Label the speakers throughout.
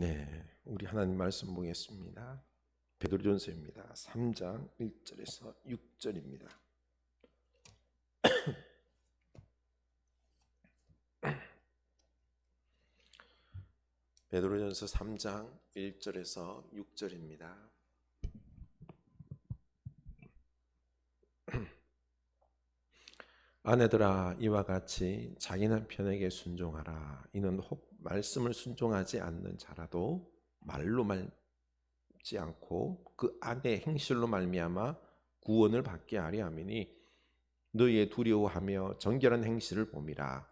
Speaker 1: 네, 우리 하나님 말씀 보겠습니다. 베드로전서입니다. 3장 1절에서 6절입니다. 베드로전서 3장 1절에서 6절입니다. 아내들아, 이와 같이 자기 남편에게 순종하라. 이는 혹 말씀을 순종하지 않는 자라도 말로 말지 않고 그 아내의 행실로 말미암아 구원을 받게 하려 함이니, 너희의 두려워하며 정결한 행실을 봄이라.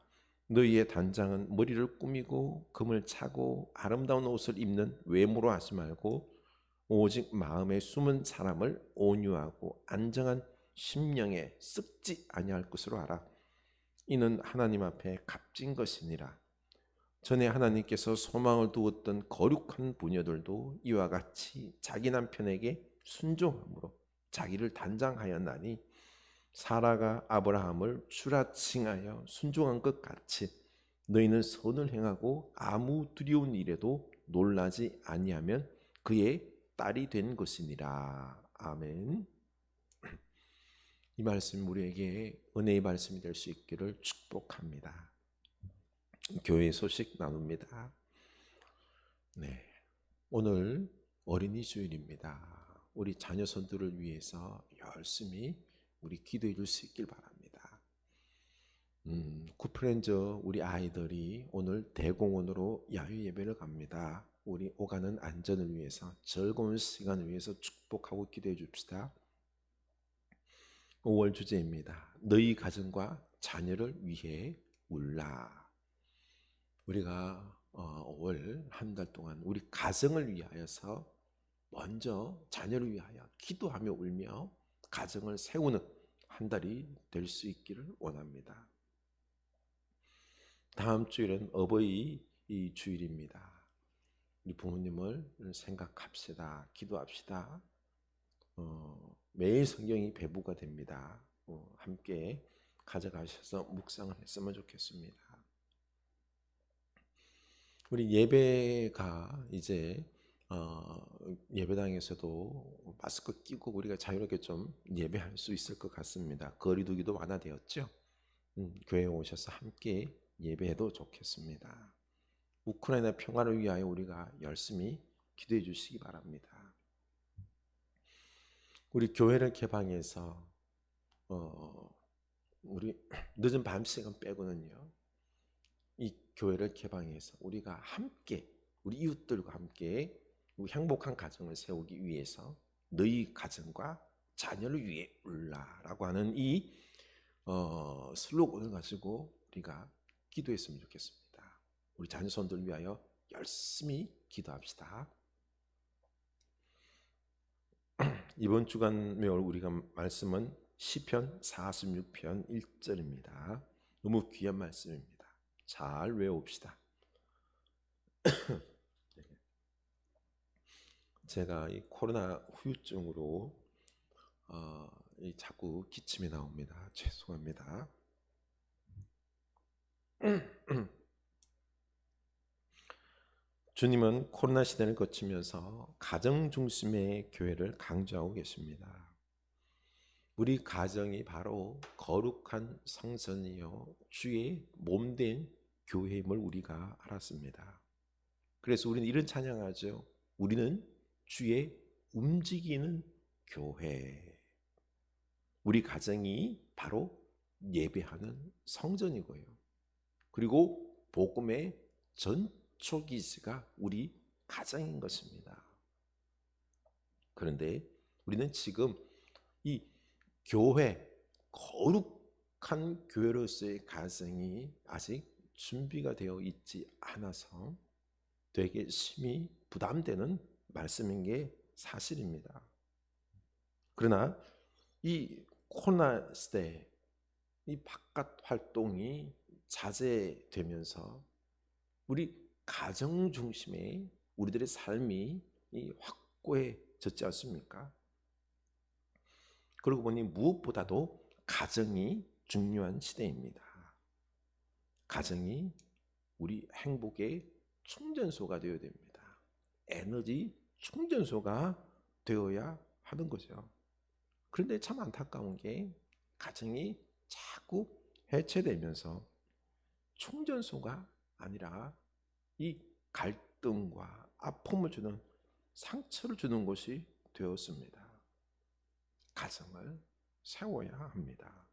Speaker 1: 너희의 단장은 머리를 꾸미고 금을 차고 아름다운 옷을 입는 외모로 하지 말고, 오직 마음에 숨은 사람을 온유하고 안정한 심령에 썩지 아니할 것으로 하라. 이는 하나님 앞에 값진 것이니라. 전에 하나님께서 소망을 두었던 거룩한 부녀들도 이와 같이 자기 남편에게 순종함으로 자기를 단장하였나니, 사라가 아브라함을 주라 칭하여 순종한 것 같이 너희는 선을 행하고 아무 두려운 일에도 놀라지 아니하면 그의 딸이 된 것이니라. 아멘. 이 말씀 우리에게 은혜의 말씀이 될 수 있기를 축복합니다. 교회 소식 나눕니다. 네, 오늘 어린이 주일입니다. 우리 자녀선들을 위해서 열심히 우리 기도해 줄 수 있길 바랍니다. 구프렌즈 우리 아이들이 오늘 대공원으로 야유 예배를 갑니다. 우리 오가는 안전을 위해서, 즐거운 시간을 위해서 축복하고 기도해 줍시다. 5월 주제입니다. 너희 가정과 자녀를 위해 울라. 우리가 5월 한 달 동안 우리 가정을 위하여서 먼저 자녀를 위하여 기도하며 울며 가정을 세우는 한 달이 될 수 있기를 원합니다. 다음 주일은 어버이 주일입니다. 우리 부모님을 생각합시다. 기도합시다. 매일 성경이 배부가 됩니다. 함께 가져가셔서 묵상을 했으면 좋겠습니다. 우리 예배가 이제 예배당에서도 마스크 끼고 우리가 자유롭게 좀 예배할 수 있을 것 같습니다. 거리두기도 완화되었죠. 교회에 오셔서 함께 예배해도 좋겠습니다. 우크라이나 평화를 위하여 우리가 열심히 기도해 주시기 바랍니다. 우리 교회를 개방해서 우리 늦은 밤 시간 빼고는요, 이 교회를 개방해서 우리가 함께 우리 이웃들과 함께 우리 행복한 가정을 세우기 위해서 너희 가정과 자녀를 위해 울라라고 하는 이 슬로건을 가지고 우리가 기도했으면 좋겠습니다. 우리 자녀손들 위하여 열심히 기도합시다. 이번 주간 매월 우리가 말씀은 시편 46편 1절입니다. 너무 귀한 말씀입니다. 잘 외워봅시다. 제가 이 코로나 후유증으로 자꾸 기침이 나옵니다. 죄송합니다. 주님은 코로나 시대를 거치면서 가정 중심의 교회를 강조하고 계십니다. 우리 가정이 바로 거룩한 성전이요 주의 몸된 교회임을 우리가 알았습니다. 그래서 우리는 이런 찬양하죠. 우리는 주의 움직이는 교회. 우리 가정이 바로 예배하는 성전이고요. 그리고 복음의 전초기지가 우리 가정인 것입니다. 그런데 우리는 지금 이 교회, 거룩한 교회로서의 가정이 아직 준비가 되어 있지 않아서 되게 심히 부담되는 말씀인 게 사실입니다. 그러나 이 코로나 시대 이 바깥 활동이 자제되면서 우리 가정 중심의 우리들의 삶이 확고해졌지 않습니까? 그러고 보니 무엇보다도 가정이 중요한 시대입니다. 가정이 우리 행복의 충전소가 되어야 됩니다. 에너지 충전소가 되어야 하는 거죠. 그런데 참 안타까운 게 가정이 자꾸 해체되면서 충전소가 아니라 이 갈등과 아픔을 주는, 상처를 주는 것이 되었습니다. 가정을 세워야 합니다.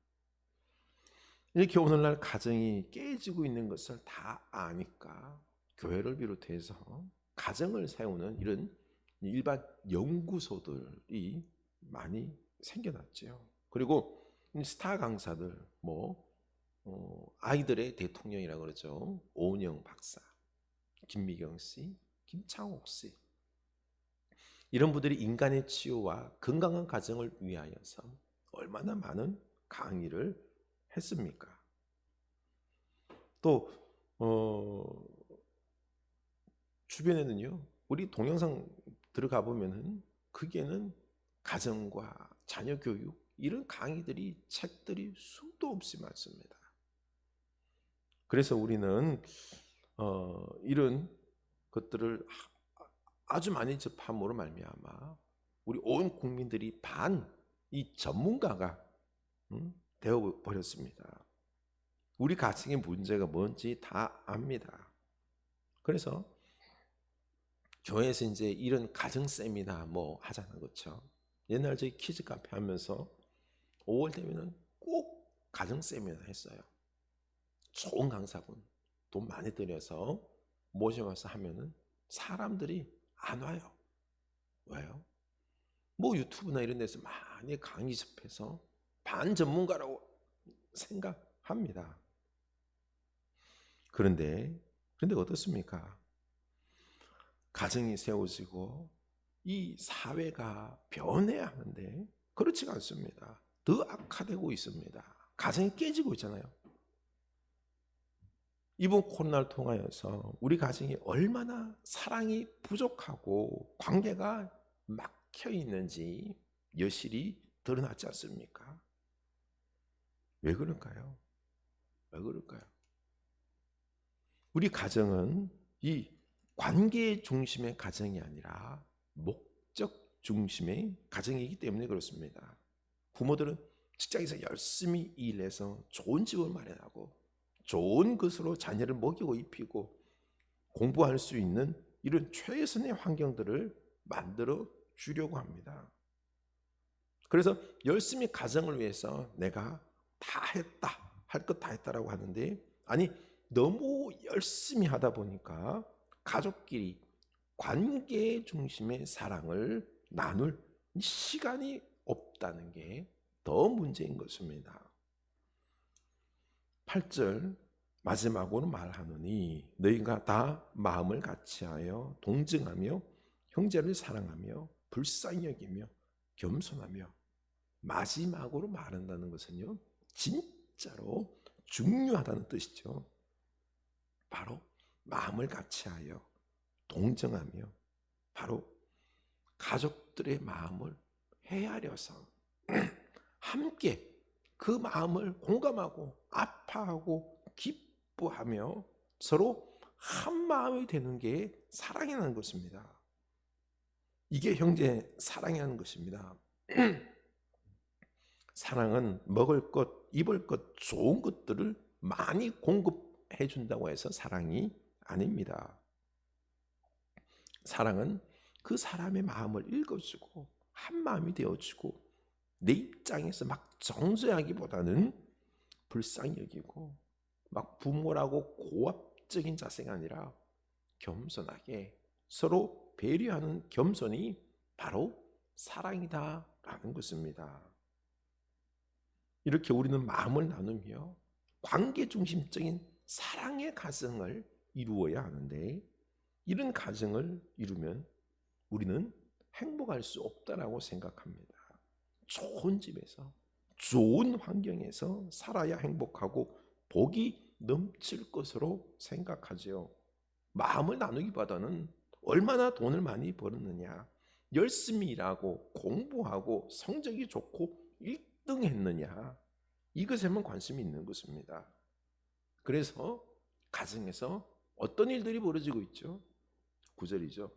Speaker 1: 이렇게 오늘날 가정이 깨지고 있는 것을 다 아니까 교회를 비롯해서 가정을 세우는 이런 일반 연구소들이 많이 생겨났죠. 그리고 스타 강사들, 아이들의 대통령이라고 그러죠. 오은영 박사, 김미경 씨, 김창옥 씨, 이런 분들이 인간의 치유와 건강한 가정을 위하여서 얼마나 많은 강의를 했습니까? 또 주변에는요, 우리 동영상 들어가 보면은 거기에는 가정과 자녀 교육 이런 강의들이, 책들이 수도 없이 많습니다. 그래서 우리는 이런 것들을 아주 많이 접함으로 말미암아 우리 온 국민들이 이 전문가가 되어 버렸습니다. 우리 가정의 문제가 뭔지 다 압니다. 그래서 교회에서 이제 이런 가정 세미나 하잖아요, 그렇죠? 옛날 저희 키즈 카페 하면서 5월 되면은 꼭 가정 세미나 했어요. 좋은 강사분 돈 많이 들여서 모셔와서 하면은 사람들이 안 와요. 왜요? 유튜브나 이런 데서 많이 강의 접해서 반전문가라고 생각합니다. 그런데 어떻습니까? 가정이 세워지고 이 사회가 변해야 하는데 그렇지가 않습니다. 더 악화되고 있습니다. 가정이 깨지고 있잖아요. 이번 코로나를 통하여서 우리 가정이 얼마나 사랑이 부족하고 관계가 막혀 있는지 여실히 드러났지 않습니까? 왜 그럴까요? 왜 그럴까요? 우리 가정은 이 관계 중심의 가정이 아니라 목적 중심의 가정이기 때문에 그렇습니다. 부모들은 직장에서 열심히 일해서 좋은 집을 마련하고 좋은 것으로 자녀를 먹이고 입히고 공부할 수 있는 이런 최선의 환경들을 만들어 주려고 합니다. 그래서 열심히 가정을 위해서 내가 다 했다, 할 것 다 했다라고 하는데, 아니 너무 열심히 하다 보니까 가족끼리 관계 중심의 사랑을 나눌 시간이 없다는 게 더 문제인 것입니다. 8절 마지막으로 말하노니 너희가 다 마음을 같이하여 동정하며 형제를 사랑하며 불쌍히 여기며 겸손하며, 마지막으로 말한다는 것은요 진짜로 중요하다는 뜻이죠. 바로 마음을 같이하여 동정하며, 바로 가족들의 마음을 헤아려서 함께 그 마음을 공감하고 아파하고 기뻐하며 서로 한 마음이 되는 게 사랑이라는 것입니다. 이게 형제 사랑이라는 것입니다. 사랑은 먹을 것, 입을 것, 좋은 것들을 많이 공급해 준다고 해서 사랑이 아닙니다. 사랑은 그 사람의 마음을 읽어주고 한 마음이 되어주고 내 입장에서 막 정죄하기보다는 불쌍히 여기고 막 부모라고 고압적인 자세가 아니라 겸손하게 서로 배려하는 겸손이 바로 사랑이다라는 것입니다. 이렇게 우리는 마음을 나누며 관계 중심적인 사랑의 가정을 이루어야 하는데, 이런 가정을 이루면 우리는 행복할 수 없다라고 생각합니다. 좋은 집에서 좋은 환경에서 살아야 행복하고 복이 넘칠 것으로 생각하죠. 마음을 나누기보다는 얼마나 돈을 많이 벌었느냐, 열심히 일하고 공부하고 성적이 좋고 1등 했느냐, 이것에만 관심이 있는 것입니다. 그래서 가정에서 어떤 일들이 벌어지고 있죠? 9절이죠.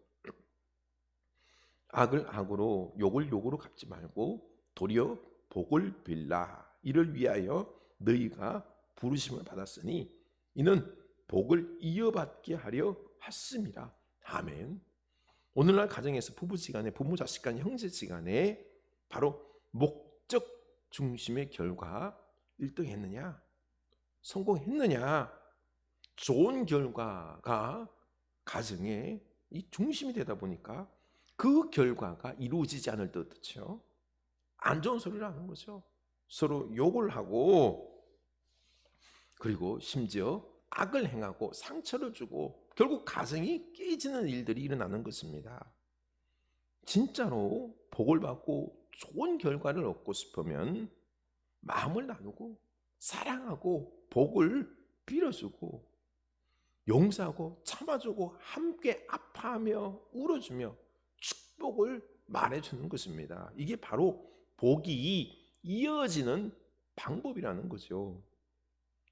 Speaker 1: 악을 악으로 욕을 욕으로 갚지 말고 도리어 복을 빌라. 이를 위하여 너희가 부르심을 받았으니 이는 복을 이어받게 하려 하심이라. 아멘. 오늘날 가정에서 부부지간에 부모자식간 형제지간에 바로 목적 중심의 결과 1등 했느냐? 성공했느냐? 좋은 결과가 가정의 이 중심이 되다 보니까 그 결과가 이루어지지 않을 때 어떻죠? 안 좋은 소리를 하는 거죠. 서로 욕을 하고 그리고 심지어 악을 행하고 상처를 주고 결국 가정이 깨지는 일들이 일어나는 것입니다. 진짜로 복을 받고 좋은 결과를 얻고 싶으면 마음을 나누고 사랑하고 복을 빌어주고 용서하고 참아주고 함께 아파하며 울어주며 축복을 말해주는 것입니다. 이게 바로 복이 이어지는 방법이라는 거죠.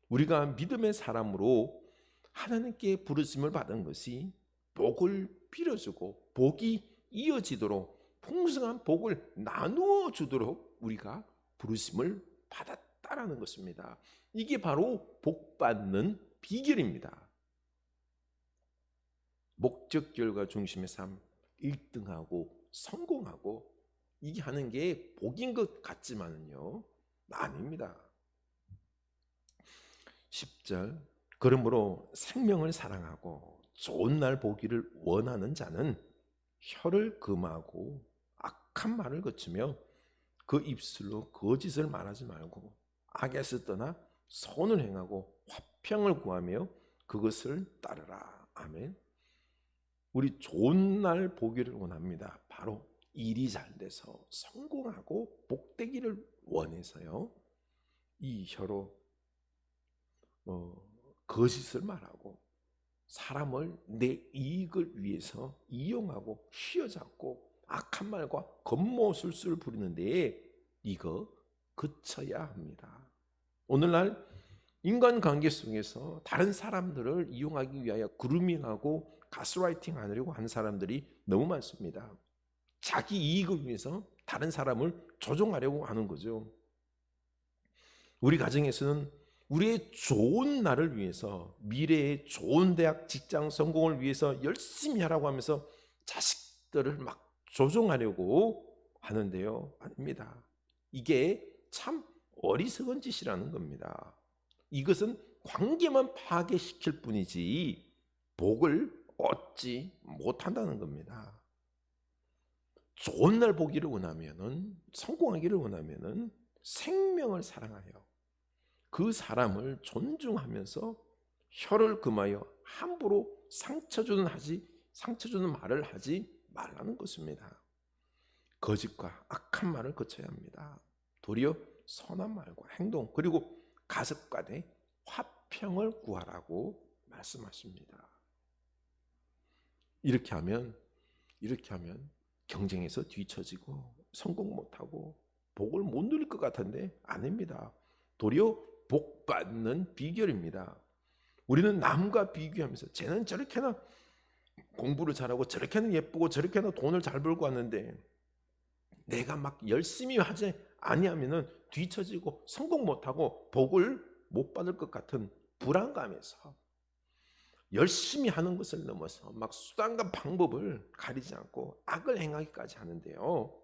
Speaker 1: 우리가 믿음의 사람으로 하나님께 부르심을 받은 것이 복을 빌어주고 복이 이어지도록 풍성한 복을 나누어 주도록 우리가 부르심을 받았다라는 것입니다. 이게 바로 복 받는 비결입니다. 목적 결과 중심의 삶, 1등하고 성공하고 이게 하는 게 복인 것 같지만은요, 아닙니다. 10절, 그러므로 생명을 사랑하고 좋은 날 보기를 원하는 자는 혀를 금하고 악한 말을 거치며 그 입술로 거짓을 말하지 말고 악에서 떠나 선을 행하고 화평을 구하며 그것을 따르라. 아멘. 우리 좋은 날 보기를 원합니다. 바로 일이 잘 돼서 성공하고 복되기를 원해서요. 이 혀로 거짓을 말하고 사람을 내 이익을 위해서 이용하고 휘어잡고 악한 말과 겉모술수를 부리는데 이거 그쳐야 합니다. 오늘날 인간관계 속에서 다른 사람들을 이용하기 위하여 그루밍하고 가스라이팅 하려고 하는 사람들이 너무 많습니다. 자기 이익을 위해서 다른 사람을 조종하려고 하는 거죠. 우리 가정에서는 우리의 좋은 날을 위해서 미래의 좋은 대학 직장 성공을 위해서 열심히 하라고 하면서 자식들을 막 조종하려고 하는데요. 아닙니다. 이게 참 어리석은 짓이라는 겁니다. 이것은 관계만 파괴시킬 뿐이지 복을 얻지 못한다는 겁니다. 좋은 날 보기를 원하면은, 성공하기를 원하면은 생명을 사랑하여 그 사람을 존중하면서 혀를 금하여 함부로 상처 주는 말을 하지 말라는 것입니다. 거짓과 악한 말을 거쳐야 합니다. 도리어 선한 말과 행동 그리고 가족 간의 화평을 구하라고 말씀하십니다. 이렇게 하면 경쟁에서 뒤처지고 성공 못하고 복을 못 누릴 것 같은데 아닙니다. 도리어 복 받는 비결입니다. 우리는 남과 비교하면서 쟤는 저렇게나 공부를 잘하고 저렇게나 예쁘고 저렇게나 돈을 잘 벌고 왔는데 내가 막 열심히 하지 아니하면은 뒤처지고 성공 못하고 복을 못 받을 것 같은 불안감에서 열심히 하는 것을 넘어서 막 수단과 방법을 가리지 않고 악을 행하기까지 하는데요.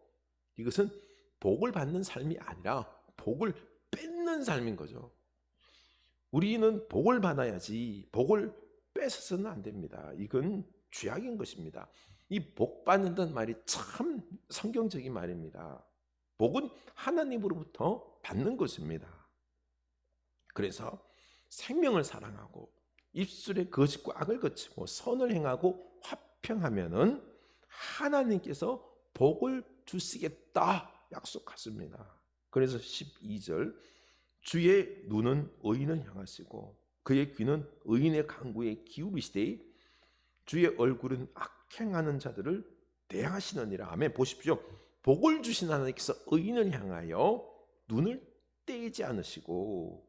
Speaker 1: 이것은 복을 받는 삶이 아니라 복을 뺏는 삶인 거죠. 우리는 복을 받아야지 복을 뺏어서는 안 됩니다. 이건 죄악인 것입니다. 이 복 받는다는 말이 참 성경적인 말입니다. 복은 하나님으로부터 받는 것입니다. 그래서 생명을 사랑하고 입술에 거짓과 악을 거치고 선을 행하고 화평하면은 하나님께서 복을 주시겠다 약속하십니다. 그래서 12절 주의 눈은 의인을 향하시고 그의 귀는 의인의 간구에 기울이시되 주의 얼굴은 악행하는 자들을 대하시느니라. 아멘. 보십시오. 복을 주신 하나님께서 의인을 향하여 눈을 떼지 않으시고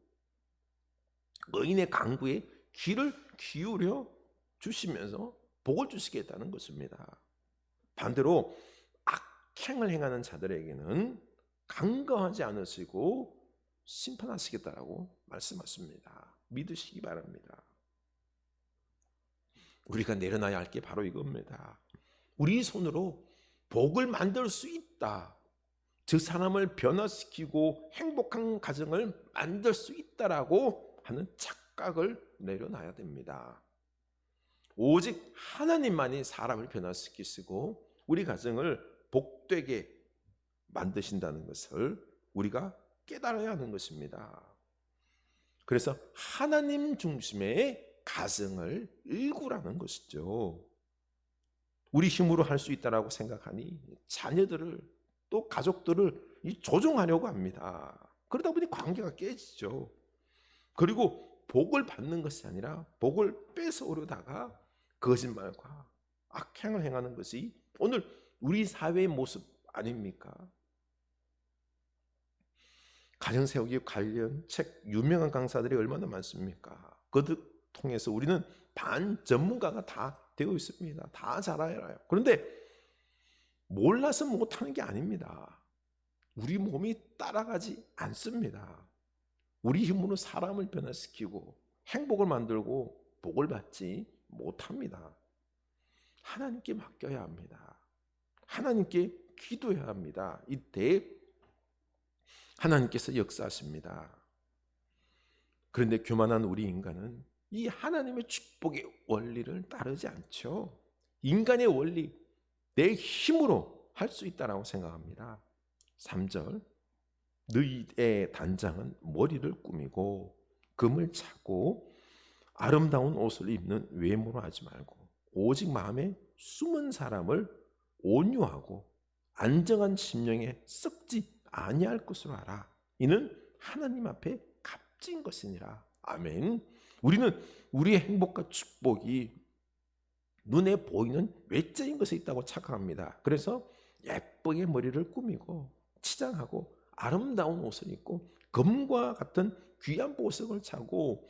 Speaker 1: 의인의 간구에 귀를 기울여 주시면서 복을 주시겠다는 것입니다. 반대로 악행을 행하는 자들에게는 강건하지 않으시고 심판하시겠다라고 말씀하십니다. 믿으시기 바랍니다. 우리가 내려놔야 할 게 바로 이겁니다. 우리 손으로 복을 만들 수 있다. 저 사람을 변화시키고 행복한 가정을 만들 수 있다라고 하는 착각을 내려놔야 됩니다. 오직 하나님만이 사람을 변화시키시고 우리 가정을 복되게 만드신다는 것을 우리가 깨달아야 하는 것입니다. 그래서 하나님 중심의 가정을 일구라는 것이죠. 우리 힘으로 할 수 있다라고 생각하니 자녀들을 또 가족들을 조종하려고 합니다. 그러다 보니 관계가 깨지죠. 그리고 복을 받는 것이 아니라 복을 뺏어오려다가 거짓말과 악행을 행하는 것이 오늘 우리 사회의 모습 아닙니까? 가정세우기 관련 책 유명한 강사들이 얼마나 많습니까? 그들 통해서 우리는 반전문가가 다 되어 있습니다. 다 잘 알아요. 그런데 몰라서 못하는 게 아닙니다. 우리 몸이 따라가지 않습니다. 우리 힘으로 사람을 변화시키고 행복을 만들고 복을 받지 못합니다. 하나님께 맡겨야 합니다. 하나님께 기도해야 합니다. 이때 하나님께서 역사하십니다. 그런데 교만한 우리 인간은 이 하나님의 축복의 원리를 따르지 않죠. 인간의 원리, 내 힘으로 할 수 있다라고 생각합니다. 3절, 너희의 단장은 머리를 꾸미고 금을 차고 아름다운 옷을 입는 외모로 하지 말고 오직 마음에 숨은 사람을 온유하고 안정한 심령에 썩지 아니할 것으로 알아. 이는 하나님 앞에 값진 것이니라. 아멘. 우리는 우리의 행복과 축복이 눈에 보이는 외적인 것에 있다고 착각합니다. 그래서 예쁘게 머리를 꾸미고 치장하고 아름다운 옷을 입고 금과 같은 귀한 보석을 차고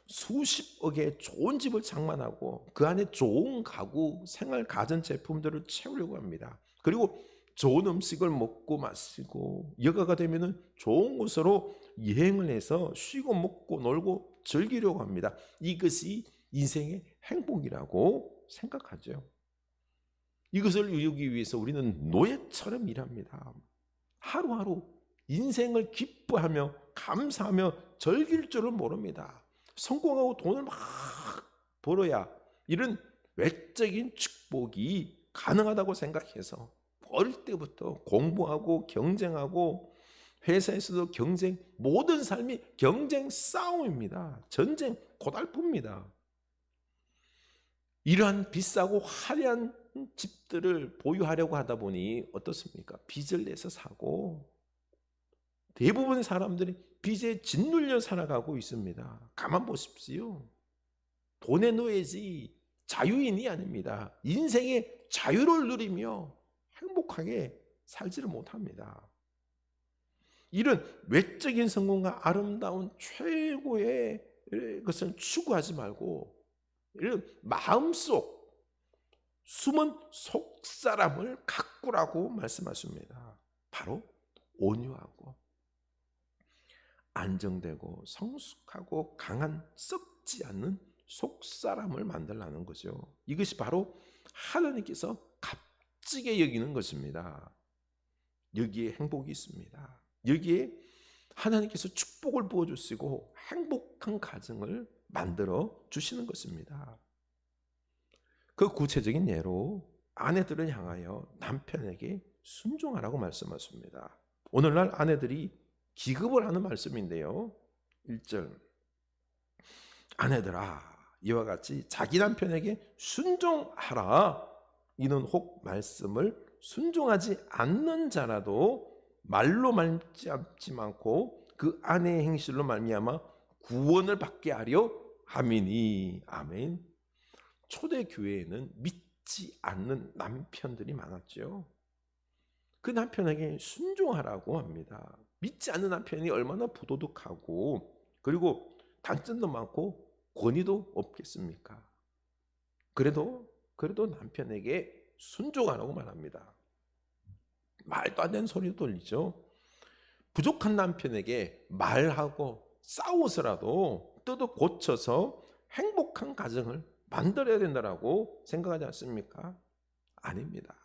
Speaker 1: 수십억의 좋은 집을 장만하고 그 안에 좋은 가구, 생활 가전 제품들을 채우려고 합니다. 그리고 좋은 음식을 먹고 마시고 여가가 되면은 좋은 곳으로 여행을 해서 쉬고 먹고 놀고 즐기려고 합니다. 이것이 인생의 행복이라고 생각하죠. 이것을 이루기 위해서 우리는 노예처럼 일합니다. 하루하루 인생을 기뻐하며 감사하며 즐길 줄을 모릅니다. 성공하고 돈을 막 벌어야 이런 외적인 축복이 가능하다고 생각해서 어릴 때부터 공부하고 경쟁하고 회사에서도 경쟁, 모든 삶이 경쟁 싸움입니다. 전쟁 고달픕니다. 이러한 비싸고 화려한 집들을 보유하려고 하다 보니 어떻습니까? 빚을 내서 사고 대부분 사람들이 빚에 짓눌려 살아가고 있습니다. 가만 보십시오. 돈의 노예지 자유인이 아닙니다. 인생의 자유를 누리며 행복하게 살지를 못합니다. 이런 외적인 성공과 아름다운 최고의 것을 추구하지 말고 이런 마음속 숨은 속사람을 가꾸라고 말씀하십니다. 바로 온유하고 안정되고 성숙하고 강한 썩지 않는 속사람을 만들라는 거죠. 이것이 바로 하나님께서 값지게 여기는 것입니다. 여기에 행복이 있습니다. 여기에 하나님께서 축복을 부어주시고 행복한 가정을 만들어 주시는 것입니다. 그 구체적인 예로 아내들을 향하여 남편에게 순종하라고 말씀하십니다. 오늘날 아내들이 기급을 하는 말씀인데요. 1절, 아내들아 이와 같이 자기 남편에게 순종하라. 이는 혹 말씀을 순종하지 않는 자라도 말로 말지 않고 그 아내의 행실로 말미암아 구원을 받게 하려 함이니. 아멘. 초대 교회에는 믿지 않는 남편들이 많았죠. 그 남편에게 순종하라고 합니다. 믿지 않는 남편이 얼마나 부도덕하고 그리고 단점도 많고 권위도 없겠습니까? 그래도 남편에게 순종하라고 말합니다. 말도 안 되는 소리도 돌리죠. 부족한 남편에게 말하고 싸워서라도 뜯어 고쳐서 행복한 가정을 만들어야 된다라고 생각하지 않습니까? 아닙니다.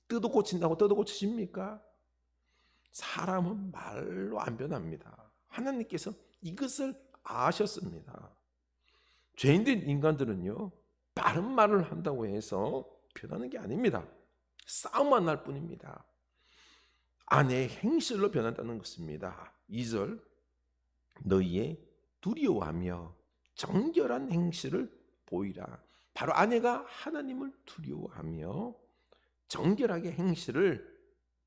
Speaker 1: 뜯어 고친다고 뜯어 고치십니까? 사람은 말로 안 변합니다. 하나님께서 이것을 아셨습니다. 죄인된 인간들은요, 바른 말을 한다고 해서 변하는 게 아닙니다. 싸움만 날 뿐입니다. 아내의 행실로 변한다는 것입니다. 2절, 너희의 두려워하며 정결한 행실을 보이라. 바로 아내가 하나님을 두려워하며 정결하게 행실을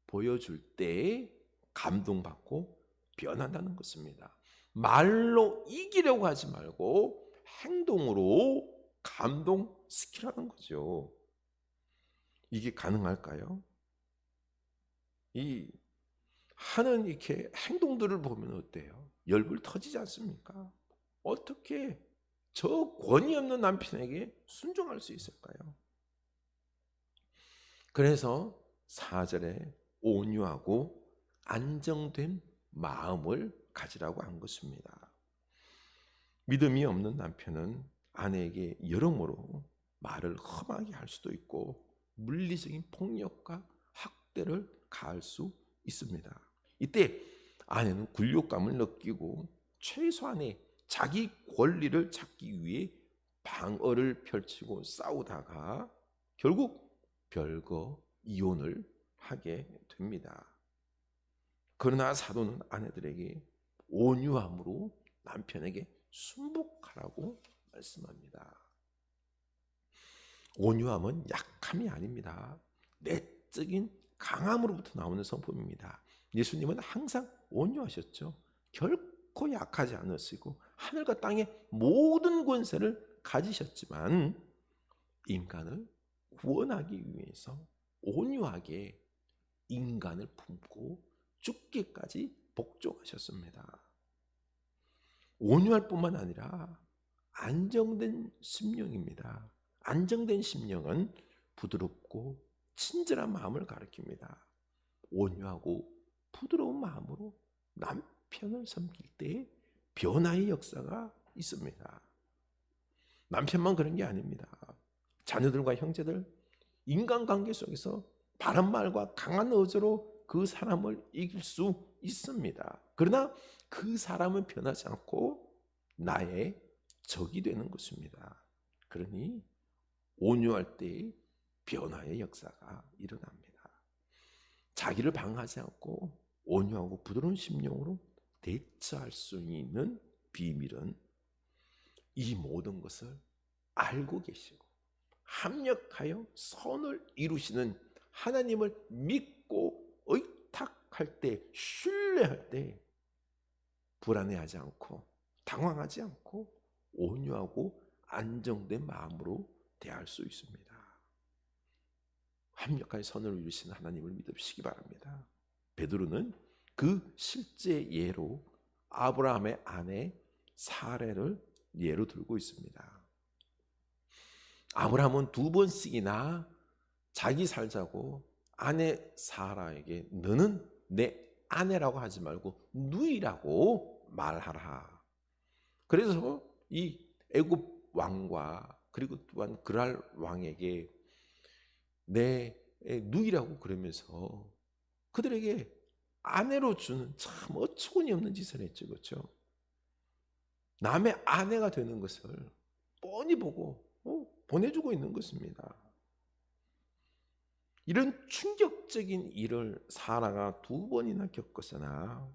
Speaker 1: 보여줄 때 감동받고 변한다는 것입니다. 말로 이기려고 하지 말고 행동으로 감동시키라는 거죠. 이게 가능할까요? 이 하는 이렇게 행동들을 보면 어때요? 열불 터지지 않습니까? 어떻게 저 권위 없는 남편에게 순종할 수 있을까요? 그래서 4절에 온유하고 안정된 마음을 가지라고 한 것입니다. 믿음이 없는 남편은 아내에게 여러모로 말을 험하게 할 수도 있고 물리적인 폭력과 학대를 가할 수 있습니다. 이때 아내는 굴욕감을 느끼고 최소한의 자기 권리를 찾기 위해 방어를 펼치고 싸우다가 결국 별거 이혼을 하게 됩니다. 그러나 사도는 아내들에게 온유함으로 남편에게 순복하라고 말씀합니다. 온유함은 약함이 아닙니다. 내적인 강함으로부터 나오는 성품입니다. 예수님은 항상 온유하셨죠. 결코 약하지 않으시고 하늘과 땅의 모든 권세를 가지셨지만 인간을 구원하기 위해서 온유하게 인간을 품고 죽기까지 복종하셨습니다. 온유할 뿐만 아니라 안정된 심령입니다. 안정된 심령은 부드럽고 친절한 마음을 가리킵니다. 온유하고 부드러운 마음으로 남편을 섬길 때 변화의 역사가 있습니다. 남편만 그런 게 아닙니다. 자녀들과 형제들, 인간관계 속에서 바른 말과 강한 의지로 그 사람을 이길 수 있습니다. 그러나 그 사람은 변하지 않고 나의 적이 되는 것입니다. 그러니 온유할 때 변화의 역사가 일어납니다. 자기를 방하지 않고 온유하고 부드러운 심령으로 대처할 수 있는 비밀은 이 모든 것을 알고 계시고 합력하여 선을 이루시는 하나님을 믿고 의탁할 때, 신뢰할 때 불안해하지 않고 당황하지 않고 온유하고 안정된 마음으로 대할 수 있습니다. 합력하여 선을 이루시는 하나님을 믿으시기 바랍니다. 베드로는 그 실제 예로 아브라함의 아내 사레를 예로 들고 있습니다. 아브라함은 2번씩이나 자기 살자고 아내 사라에게 너는 내 아내라고 하지 말고 누이라고 말하라. 그래서 이 애굽 왕과 그리고 또한 그랄 왕에게 내 누이라고 그러면서 그들에게 아내로 주는 참 어처구니 없는 짓을 했죠. 그렇죠? 남의 아내가 되는 것을 뻔히 보고 보내주고 있는 것입니다. 이런 충격적인 일을 사라가 2번이나 겪었으나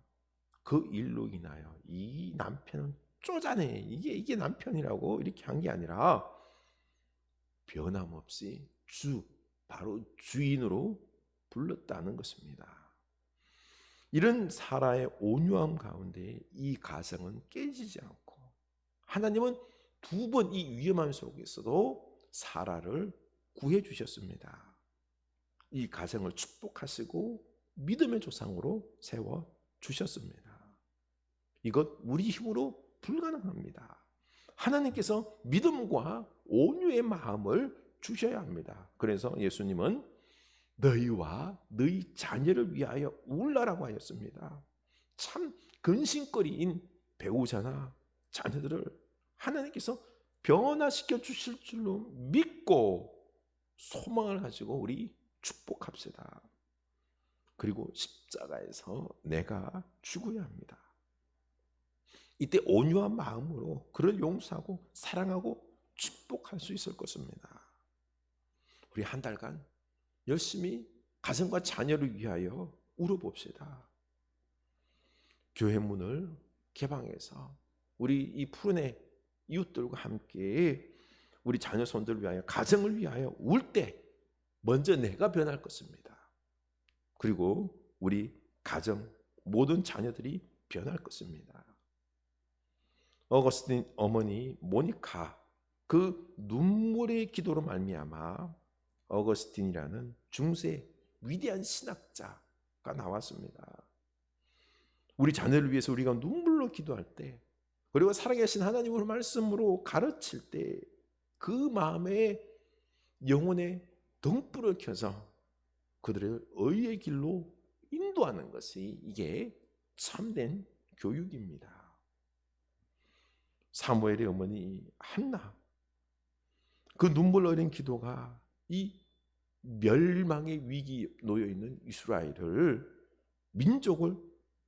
Speaker 1: 그 일로 인하여 이 남편은 쪼잔해. 이게 남편이라고 이렇게 한 게 아니라 변함없이 바로 주인으로 불렀다는 것입니다. 이런 사라의 온유함 가운데 이 가정은 깨지지 않고 하나님은 2번 이 위험한 속에서도 사라를 구해 주셨습니다. 이 가정을 축복하시고 믿음의 조상으로 세워 주셨습니다. 이것 우리 힘으로 불가능합니다. 하나님께서 믿음과 온유의 마음을 주셔야 합니다. 그래서 예수님은 너희와 너희 자녀를 위하여 울라라고 하였습니다. 참 근심거리인 배우자나 자녀들을 하나님께서 변화시켜 주실 줄로 믿고 소망을 가지고 우리 축복합시다. 그리고 십자가에서 내가 죽어야 합니다. 이때 온유한 마음으로 그를 용서하고 사랑하고 축복할 수 있을 것입니다. 우리 한 달간 열심히 가정과 자녀를 위하여 울어봅시다. 교회 문을 개방해서 우리 이 푸른의 이웃들과 함께 우리 자녀 손들을 위하여 가정을 위하여 울 때 먼저 내가 변할 것입니다. 그리고 우리 가정 모든 자녀들이 변할 것입니다. 어거스틴 어머니 모니카 그 눈물의 기도로 말미암아 어거스틴이라는 중세 위대한 신학자가 나왔습니다. 우리 자녀를 위해서 우리가 눈물로 기도할 때 그리고 살아계신 하나님의 말씀으로 가르칠 때 그 마음에 영혼의 등불을 켜서 그들을 의의 길로 인도하는 것이 이게 참된 교육입니다. 사무엘의 어머니 한나 그 눈물 어린 기도가 이 멸망의 위기에 놓여있는 이스라엘을 민족을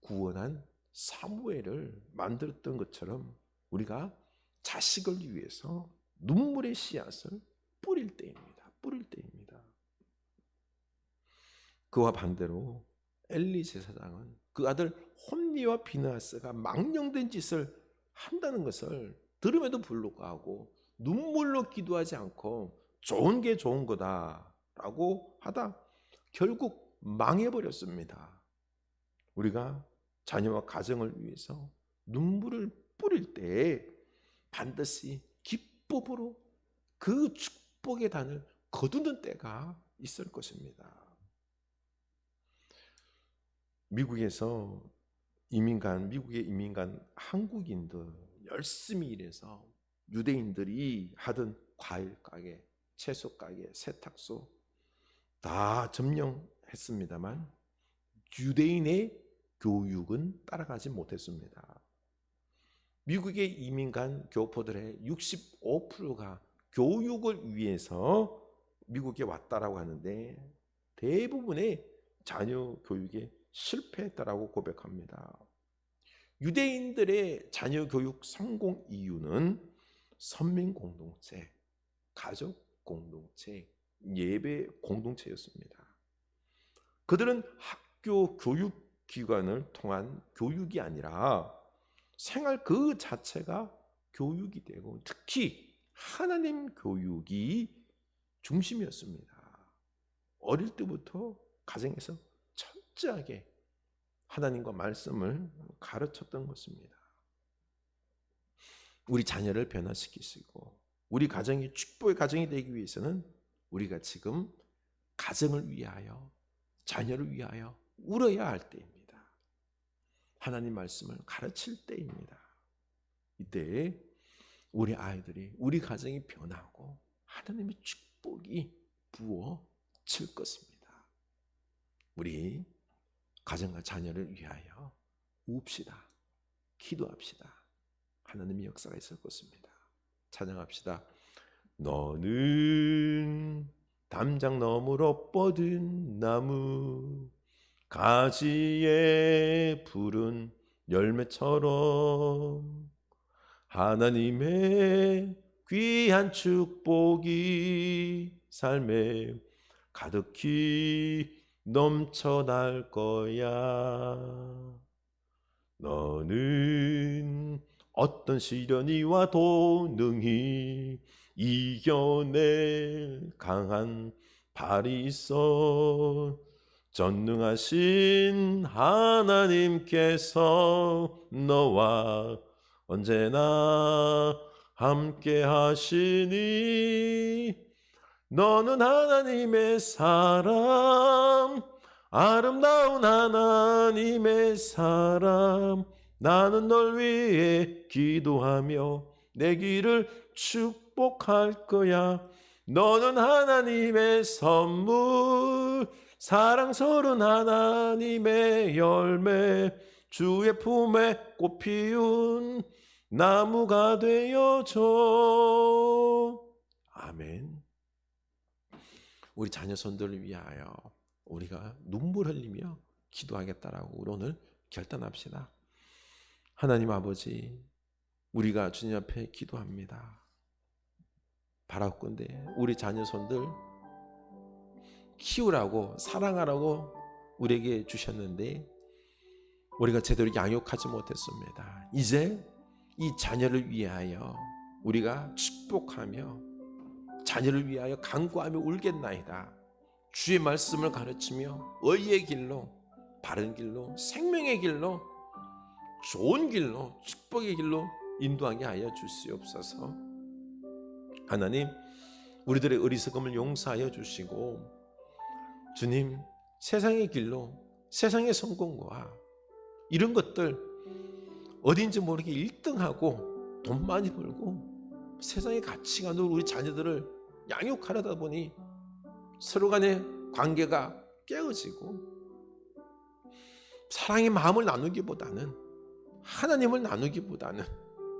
Speaker 1: 구원한 사무엘을 만들었던 것처럼 우리가 자식을 위해서 눈물의 씨앗을 뿌릴 때입니다. 뿌릴 때입니다. 그와 반대로 엘리 제사장은 그 아들 홈니와 비느하스가 망령된 짓을 한다는 것을 들음에도 불구하고 눈물로 기도하지 않고 좋은 게 좋은 거다라고 하다 결국 망해버렸습니다. 우리가 자녀와 가정을 위해서 눈물을 뿌릴 때 반드시 기쁨으로 그 축복의 단을 거두는 때가 있을 것입니다. 미국의 이민간 한국인들 열심히 일해서 유대인들이 하던 과일 가게, 채소 가게, 세탁소 다 점령했습니다만 유대인의 교육은 따라가지 못했습니다. 미국의 이민간 교포들의 65%가 교육을 위해서 미국에 왔다라고 하는데 대부분의 자녀 교육에 실패했다라고 고백합니다. 유대인들의 자녀 교육 성공 이유는 선민 공동체, 가족 공동체, 예배 공동체였습니다. 그들은 학교 교육기관을 통한 교육이 아니라 생활 그 자체가 교육이 되고 특히 하나님 교육이 중심이었습니다. 어릴 때부터 가정에서 철저하게 하나님과 말씀을 가르쳤던 것입니다. 우리 자녀를 변화시키시고 우리 가정이 축복의 가정이 되기 위해서는 우리가 지금 가정을 위하여 자녀를 위하여 울어야 할 때입니다. 하나님 말씀을 가르칠 때입니다. 이때 우리 아이들이 우리 가정이 변하고 하나님의 축복이 부어질 것입니다. 우리 가정과 자녀를 위하여 웁시다. 기도합시다. 하나님의 역사가 있을 것입니다. 찬양합시다. 너는 담장 너머로 뻗은 나무 가지에 푸른 열매처럼 하나님의 귀한 축복이 삶에 가득히 넘쳐날 거야. 너는 어떤 시련이 와도 능히 이겨낼 강한 발이 있어. 전능하신 하나님께서 너와 언제나 함께 하시니 너는 하나님의 사람, 아름다운 하나님의 사람. 나는 널 위해 기도하며 내 길을 축복할 거야. 너는 하나님의 선물, 사랑스러운 하나님의 열매, 주의 품에 꽃 피운 나무가 되어줘. 아멘. 우리 자녀손들을 위하여 우리가 눈물 흘리며 기도하겠다라고 우리 오늘 결단합시다. 하나님 아버지, 우리가 주님 앞에 기도합니다. 바라건대 우리 자녀손들 키우라고, 사랑하라고 우리에게 주셨는데 우리가 제대로 양육하지 못했습니다. 이제 이 자녀를 위하여 우리가 축복하며 자녀를 위하여 간구하며 울겠나이다. 주의 말씀을 가르치며 의의 길로, 바른 길로, 생명의 길로, 좋은 길로, 축복의 길로 인도하게 하여 주시옵소서. 하나님, 우리들의 어리석음을 용서하여 주시고 주님, 세상의 길로, 세상의 성공과 이런 것들 어딘지 모르게 1등하고 돈 많이 벌고 세상의 가치관으로 우리 자녀들을 양육하려다 보니 서로 간의 관계가 깨어지고 사랑의 마음을 나누기보다는, 하나님을 나누기보다는,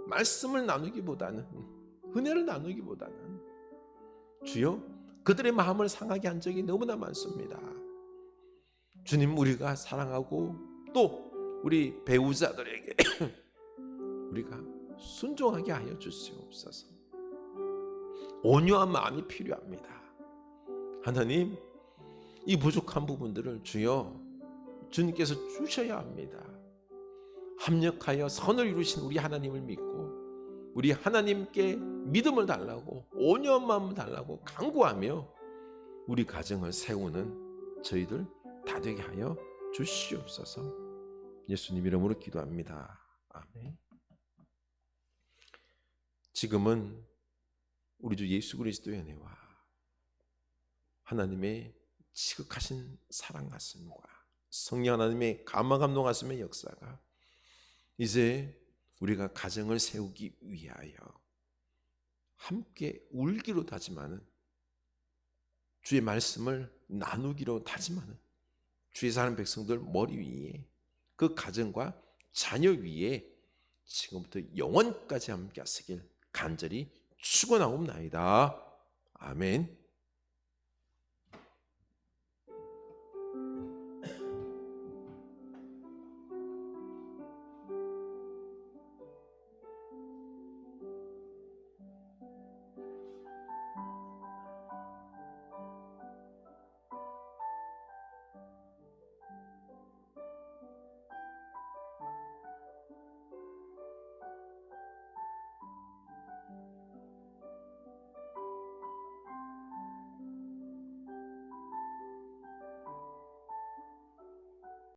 Speaker 1: 말씀을 나누기보다는, 은혜를 나누기보다는 주여 그들의 마음을 상하게 한 적이 너무나 많습니다. 주님, 우리가 사랑하고 또 우리 배우자들에게 우리가 순종하게 하여 주시옵소서. 온유한 마음이 필요합니다. 하나님, 이 부족한 부분들을 주여 주님께서 주셔야 합니다. 합력하여 선을 이루신 우리 하나님을 믿고 우리 하나님께 믿음을 달라고, 온유한 마음을 달라고 간구하며 우리 가정을 세우는 저희들 다 되게 하여 주시옵소서. 예수님 이름으로 기도합니다. 아멘. 지금은 우리 주 예수 그리스도의 은혜와 하나님의 지극하신 사랑 말씀과 성령 하나님의 감화감동하심의 역사가 이제 우리가 가정을 세우기 위하여 함께 울기로 다짐하는, 주의 말씀을 나누기로 다짐하는 주의 사는 백성들 머리 위에, 그 가정과 자녀 위에 지금부터 영원까지 함께 하시길 간절히 축원하옵나이다. 아멘.